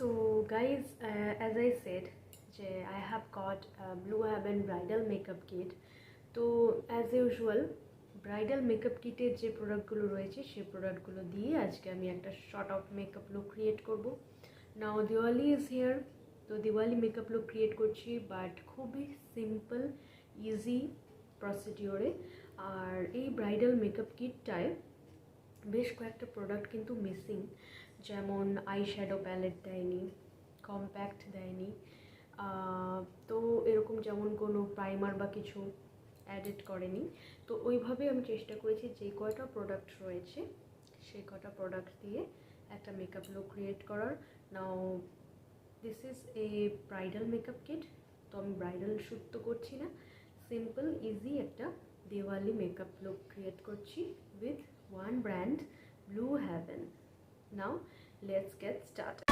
So guys, as I said, I have got a Blue Heaven bridal makeup kit. তো as usual bridal makeup কিটের যে প্রোডাক্টগুলো রয়েছে সেই প্রোডাক্টগুলো দিয়ে আজকে আমি একটা short of makeup look create করব। নাও দিওয়ালি ইজ হিয়ার, তো দিওয়ালি মেকআপ লুক ক্রিয়েট করছি, বাট খুবই সিম্পল ইজি প্রসিডিওরে। আর এই ব্রাইডাল মেকআপ কিটটায় বেশ কয়েকটা প্রোডাক্ট কিন্তু মিসিং, যেমন আই শ্যাডো প্যালেট দেয়নি, কম্প্যাক্ট দেয়নি, তো এরকম যেমন কোনো প্রাইমার বা কিছু অ্যাডেড করেনি। তো ওইভাবে আমি চেষ্টা করেছি যে কয়টা প্রোডাক্ট রয়েছে সেই কটা প্রোডাক্ট দিয়ে একটা মেকআপ লুক ক্রিয়েট করার। Now this is a bridal makeup kit. তো আমি ব্রাইডাল শ্যুট তো করছি না, সিম্পল ইজি একটা দিওয়ালি মেকআপ লুক ক্রিয়েট করছি with one brand, Blue Heaven. Now let's get started.